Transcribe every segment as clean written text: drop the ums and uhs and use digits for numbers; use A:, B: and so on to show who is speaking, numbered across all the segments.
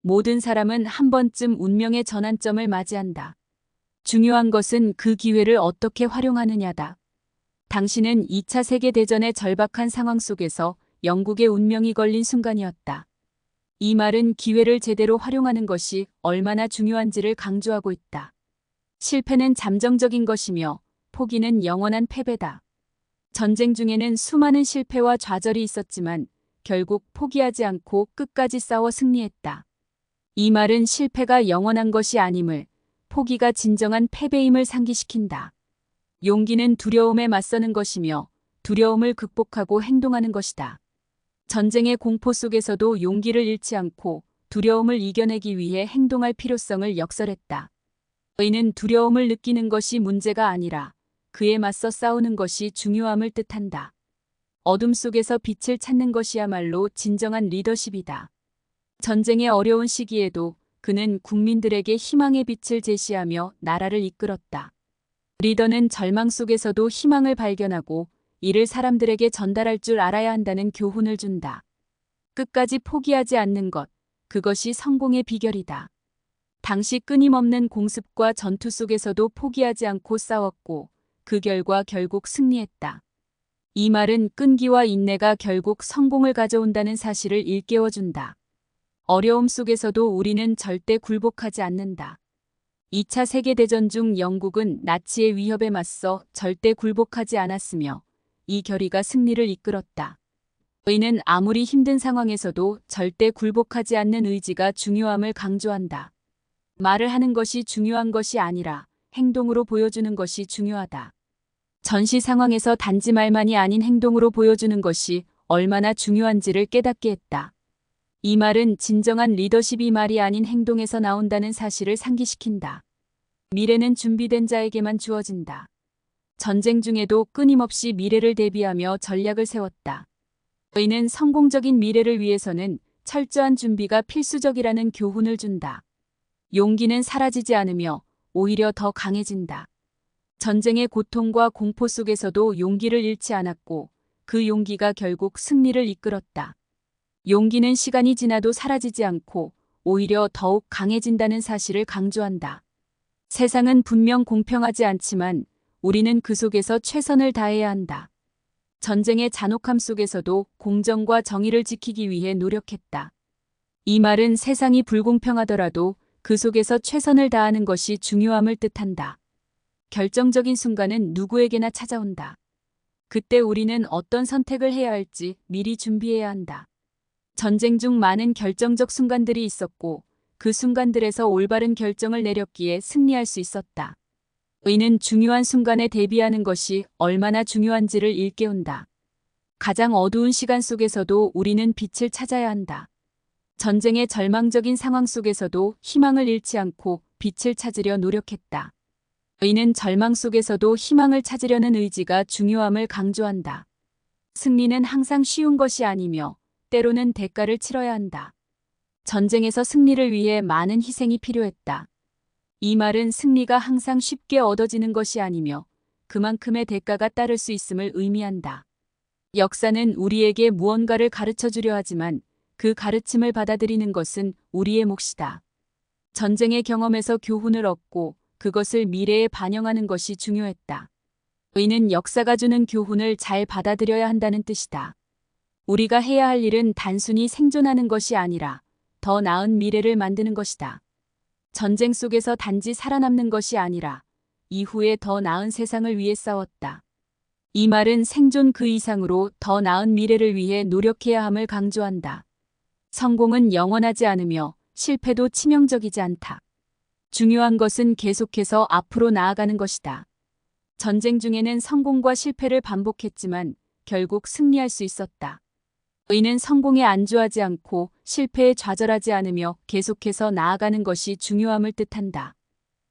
A: 모든 사람은 한 번쯤 운명의 전환점을 맞이한다. 중요한 것은 그 기회를 어떻게 활용하느냐다. 당신은 2차 세계대전의 절박한 상황 속에서 영국의 운명이 걸린 순간이었다. 이 말은 기회를 제대로 활용하는 것이 얼마나 중요한지를 강조하고 있다. 실패는 잠정적인 것이며 포기는 영원한 패배다. 전쟁 중에는 수많은 실패와 좌절이 있었지만 결국 포기하지 않고 끝까지 싸워 승리했다. 이 말은 실패가 영원한 것이 아님을, 포기가 진정한 패배임을 상기시킨다. 용기는 두려움에 맞서는 것이며 두려움을 극복하고 행동하는 것이다. 전쟁의 공포 속에서도 용기를 잃지 않고 두려움을 이겨내기 위해 행동할 필요성을 역설했다. 의는 두려움을 느끼는 것이 문제가 아니라 그에 맞서 싸우는 것이 중요함을 뜻한다. 어둠 속에서 빛을 찾는 것이야말로 진정한 리더십이다. 전쟁의 어려운 시기에도 그는 국민들에게 희망의 빛을 제시하며 나라를 이끌었다. 리더는 절망 속에서도 희망을 발견하고 이를 사람들에게 전달할 줄 알아야 한다는 교훈을 준다. 끝까지 포기하지 않는 것, 그것이 성공의 비결이다. 당시 끊임없는 공습과 전투 속에서도 포기하지 않고 싸웠고 그 결과 결국 승리했다. 이 말은 끈기와 인내가 결국 성공을 가져온다는 사실을 일깨워준다. 어려움 속에서도 우리는 절대 굴복하지 않는다. 2차 세계대전 중 영국은 나치의 위협에 맞서 절대 굴복하지 않았으며 이 결의가 승리를 이끌었다. 의는 아무리 힘든 상황에서도 절대 굴복하지 않는 의지가 중요함을 강조한다. 말을 하는 것이 중요한 것이 아니라 행동으로 보여주는 것이 중요하다. 전시 상황에서 단지 말만이 아닌 행동으로 보여주는 것이 얼마나 중요한지를 깨닫게 했다. 이 말은 진정한 리더십이 말이 아닌 행동에서 나온다는 사실을 상기시킨다. 미래는 준비된 자에게만 주어진다. 전쟁 중에도 끊임없이 미래를 대비하며 전략을 세웠다. 의는 성공적인 미래를 위해서는 철저한 준비가 필수적이라는 교훈을 준다. 용기는 사라지지 않으며 오히려 더 강해진다. 전쟁의 고통과 공포 속에서도 용기를 잃지 않았고 그 용기가 결국 승리를 이끌었다. 용기는 시간이 지나도 사라지지 않고 오히려 더욱 강해진다는 사실을 강조한다. 세상은 분명 공평하지 않지만 우리는 그 속에서 최선을 다해야 한다. 전쟁의 잔혹함 속에서도 공정과 정의를 지키기 위해 노력했다. 이 말은 세상이 불공평하더라도 그 속에서 최선을 다하는 것이 중요함을 뜻한다. 결정적인 순간은 누구에게나 찾아온다. 그때 우리는 어떤 선택을 해야 할지 미리 준비해야 한다. 전쟁 중 많은 결정적 순간들이 있었고 그 순간들에서 올바른 결정을 내렸기에 승리할 수 있었다. 의는 중요한 순간에 대비하는 것이 얼마나 중요한지를 일깨운다. 가장 어두운 시간 속에서도 우리는 빛을 찾아야 한다. 전쟁의 절망적인 상황 속에서도 희망을 잃지 않고 빛을 찾으려 노력했다. 의는 절망 속에서도 희망을 찾으려는 의지가 중요함을 강조한다. 승리는 항상 쉬운 것이 아니며 때로는 대가를 치러야 한다. 전쟁에서 승리를 위해 많은 희생이 필요했다. 이 말은 승리가 항상 쉽게 얻어지는 것이 아니며 그만큼의 대가가 따를 수 있음을 의미한다. 역사는 우리에게 무언가를 가르쳐주려 하지만 그 가르침을 받아들이는 것은 우리의 몫이다. 전쟁의 경험에서 교훈을 얻고 그것을 미래에 반영하는 것이 중요했다. 의는 역사가 주는 교훈을 잘 받아들여야 한다는 뜻이다. 우리가 해야 할 일은 단순히 생존하는 것이 아니라 더 나은 미래를 만드는 것이다. 전쟁 속에서 단지 살아남는 것이 아니라 이후에 더 나은 세상을 위해 싸웠다. 이 말은 생존 그 이상으로 더 나은 미래를 위해 노력해야 함을 강조한다. 성공은 영원하지 않으며 실패도 치명적이지 않다. 중요한 것은 계속해서 앞으로 나아가는 것이다. 전쟁 중에는 성공과 실패를 반복했지만 결국 승리할 수 있었다. 의는 성공에 안주하지 않고 실패에 좌절하지 않으며 계속해서 나아가는 것이 중요함을 뜻한다.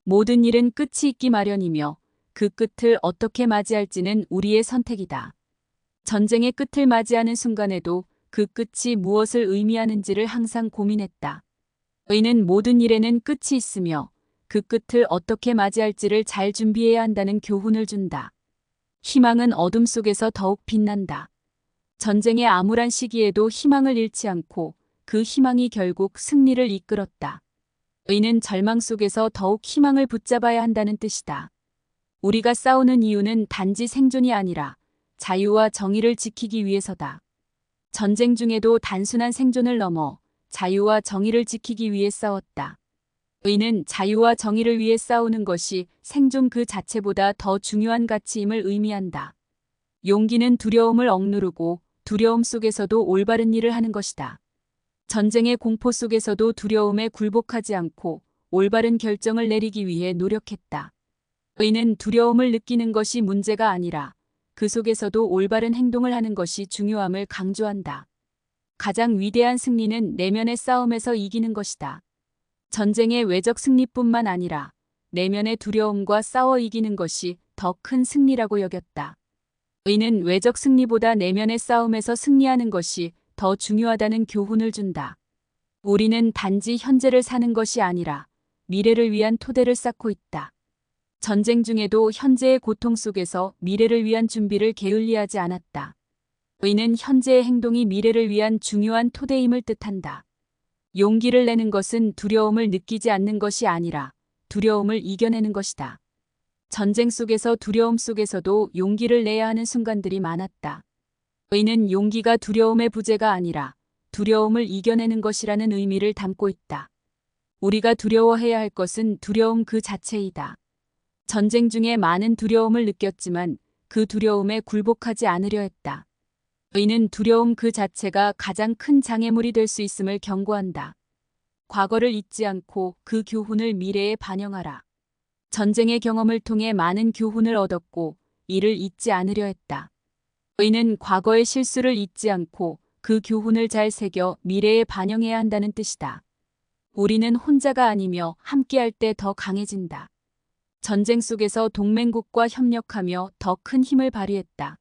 A: 모든 일은 끝이 있기 마련이며 그 끝을 어떻게 맞이할지는 우리의 선택이다. 전쟁의 끝을 맞이하는 순간에도 그 끝이 무엇을 의미하는지를 항상 고민했다. 의는 모든 일에는 끝이 있으며 그 끝을 어떻게 맞이할지를 잘 준비해야 한다는 교훈을 준다. 희망은 어둠 속에서 더욱 빛난다. 전쟁의 암울한 시기에도 희망을 잃지 않고 그 희망이 결국 승리를 이끌었다. 의는 절망 속에서 더욱 희망을 붙잡아야 한다는 뜻이다. 우리가 싸우는 이유는 단지 생존이 아니라 자유와 정의를 지키기 위해서다. 전쟁 중에도 단순한 생존을 넘어 자유와 정의를 지키기 위해 싸웠다. 의는 자유와 정의를 위해 싸우는 것이 생존 그 자체보다 더 중요한 가치임을 의미한다. 용기는 두려움을 억누르고 두려움 속에서도 올바른 일을 하는 것이다. 전쟁의 공포 속에서도 두려움에 굴복하지 않고 올바른 결정을 내리기 위해 노력했다. 의는 두려움을 느끼는 것이 문제가 아니라 그 속에서도 올바른 행동을 하는 것이 중요함을 강조한다. 가장 위대한 승리는 내면의 싸움에서 이기는 것이다. 전쟁의 외적 승리뿐만 아니라 내면의 두려움과 싸워 이기는 것이 더 큰 승리라고 여겼다. 의는 외적 승리보다 내면의 싸움에서 승리하는 것이 더 중요하다는 교훈을 준다. 우리는 단지 현재를 사는 것이 아니라 미래를 위한 토대를 쌓고 있다. 전쟁 중에도 현재의 고통 속에서 미래를 위한 준비를 게을리하지 않았다. 의는 현재의 행동이 미래를 위한 중요한 토대임을 뜻한다. 용기를 내는 것은 두려움을 느끼지 않는 것이 아니라 두려움을 이겨내는 것이다. 전쟁 속에서 두려움 속에서도 용기를 내야 하는 순간들이 많았다. 의는 용기가 두려움의 부재가 아니라 두려움을 이겨내는 것이라는 의미를 담고 있다. 우리가 두려워해야 할 것은 두려움 그 자체이다. 전쟁 중에 많은 두려움을 느꼈지만 그 두려움에 굴복하지 않으려 했다. 의는 두려움 그 자체가 가장 큰 장애물이 될 수 있음을 경고한다. 과거를 잊지 않고 그 교훈을 미래에 반영하라. 전쟁의 경험을 통해 많은 교훈을 얻었고 이를 잊지 않으려 했다. 의는 과거의 실수를 잊지 않고 그 교훈을 잘 새겨 미래에 반영해야 한다는 뜻이다. 우리는 혼자가 아니며 함께할 때 더 강해진다. 전쟁 속에서 동맹국과 협력하며 더 큰 힘을 발휘했다.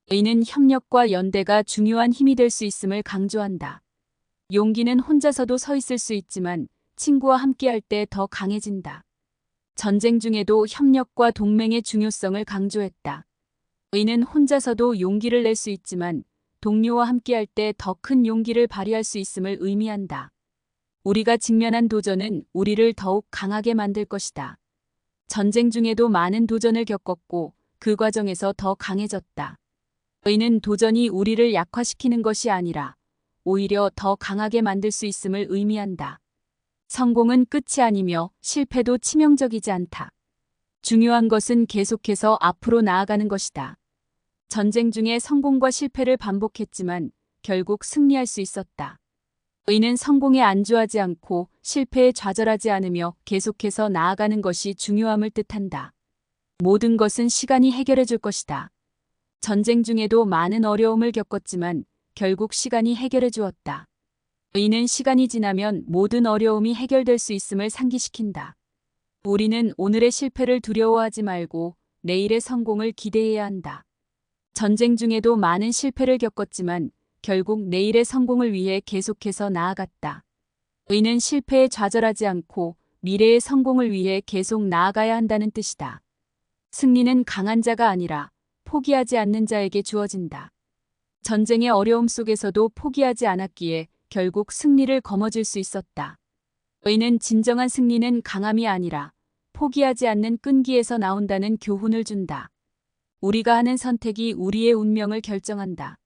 A: 의는 협력과 연대가 중요한 힘이 될 수 있음을 강조한다. 용기는 혼자서도 서 있을 수 있지만 친구와 함께할 때 더 강해진다. 전쟁 중에도 협력과 동맹의 중요성을 강조했다. 의는 혼자서도 용기를 낼 수 있지만 동료와 함께할 때 더 큰 용기를 발휘할 수 있음을 의미한다. 우리가 직면한 도전은 우리를 더욱 강하게 만들 것이다. 전쟁 중에도 많은 도전을 겪었고 그 과정에서 더 강해졌다. 의는 도전이 우리를 약화시키는 것이 아니라 오히려 더 강하게 만들 수 있음을 의미한다. 성공은 끝이 아니며 실패도 치명적이지 않다. 중요한 것은 계속해서 앞으로 나아가는 것이다. 전쟁 중에 성공과 실패를 반복했지만 결국 승리할 수 있었다. 의는 성공에 안주하지 않고 실패에 좌절하지 않으며 계속해서 나아가는 것이 중요함을 뜻한다. 모든 것은 시간이 해결해 줄 것이다. 전쟁 중에도 많은 어려움을 겪었지만 결국 시간이 해결해 주었다. 의는 시간이 지나면 모든 어려움이 해결될 수 있음을 상기시킨다. 우리는 오늘의 실패를 두려워하지 말고 내일의 성공을 기대해야 한다. 전쟁 중에도 많은 실패를 겪었지만 결국 내일의 성공을 위해 계속해서 나아갔다. 의는 실패에 좌절하지 않고 미래의 성공을 위해 계속 나아가야 한다는 뜻이다. 승리는 강한 자가 아니라 포기하지 않는 자에게 주어진다. 전쟁의 어려움 속에서도 포기하지 않았기에 결국 승리를 거머쥘 수 있었다. 의는 진정한 승리는 강함이 아니라 포기하지 않는 끈기에서 나온다는 교훈을 준다. 우리가 하는 선택이 우리의 운명을 결정한다.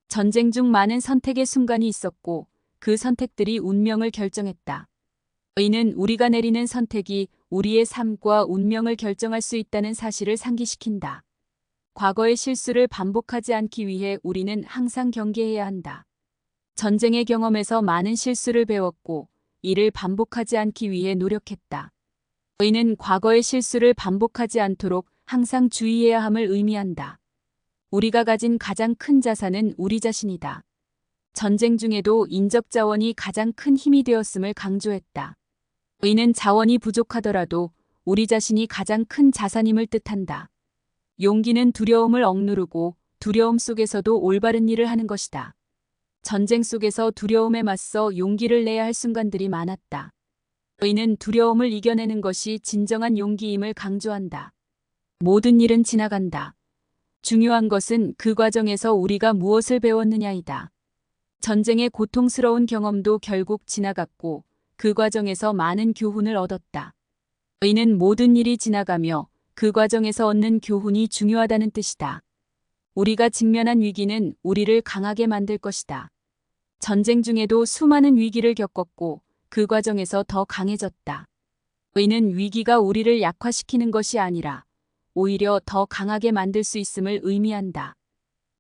A: 전쟁 중 많은 선택의 순간이 있었고 그 선택들이 운명을 결정했다. 의는 우리가 내리는 선택이 우리의 삶과 운명을 결정할 수 있다는 사실을 상기시킨다. 과거의 실수를 반복하지 않기 위해 우리는 항상 경계해야 한다. 전쟁의 경험에서 많은 실수를 배웠고 이를 반복하지 않기 위해 노력했다. 의는 과거의 실수를 반복하지 않도록 항상 주의해야 함을 의미한다. 우리가 가진 가장 큰 자산은 우리 자신이다. 전쟁 중에도 인적 자원이 가장 큰 힘이 되었음을 강조했다. 의는 자원이 부족하더라도 우리 자신이 가장 큰 자산임을 뜻한다. 용기는 두려움을 억누르고 두려움 속에서도 올바른 일을 하는 것이다. 전쟁 속에서 두려움에 맞서 용기를 내야 할 순간들이 많았다. 의는 두려움을 이겨내는 것이 진정한 용기임을 강조한다. 모든 일은 지나간다. 중요한 것은 그 과정에서 우리가 무엇을 배웠느냐이다. 전쟁의 고통스러운 경험도 결국 지나갔고 그 과정에서 많은 교훈을 얻었다. 의는 모든 일이 지나가며 그 과정에서 얻는 교훈이 중요하다는 뜻이다. 우리가 직면한 위기는 우리를 강하게 만들 것이다. 전쟁 중에도 수많은 위기를 겪었고 그 과정에서 더 강해졌다. 의는 위기가 우리를 약화시키는 것이 아니라 오히려 더 강하게 만들 수 있음을 의미한다.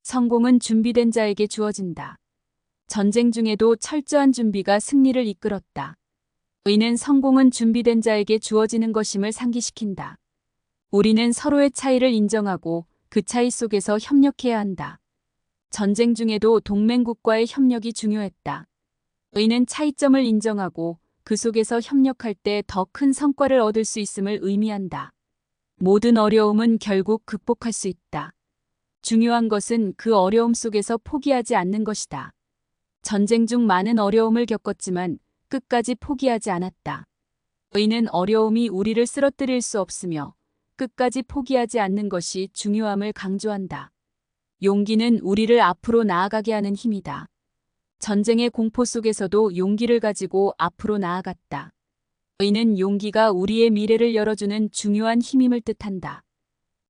A: 성공은 준비된 자에게 주어진다. 전쟁 중에도 철저한 준비가 승리를 이끌었다. 의는 성공은 준비된 자에게 주어지는 것임을 상기시킨다. 우리는 서로의 차이를 인정하고 그 차이 속에서 협력해야 한다. 전쟁 중에도 동맹국과의 협력이 중요했다. 의는 차이점을 인정하고 그 속에서 협력할 때 더 큰 성과를 얻을 수 있음을 의미한다. 모든 어려움은 결국 극복할 수 있다. 중요한 것은 그 어려움 속에서 포기하지 않는 것이다. 전쟁 중 많은 어려움을 겪었지만 끝까지 포기하지 않았다. 의는 어려움이 우리를 쓰러뜨릴 수 없으며 끝까지 포기하지 않는 것이 중요함을 강조한다. 용기는 우리를 앞으로 나아가게 하는 힘이다. 전쟁의 공포 속에서도 용기를 가지고 앞으로 나아갔다. 의는 용기가 우리의 미래를 열어주는 중요한 힘임을 뜻한다.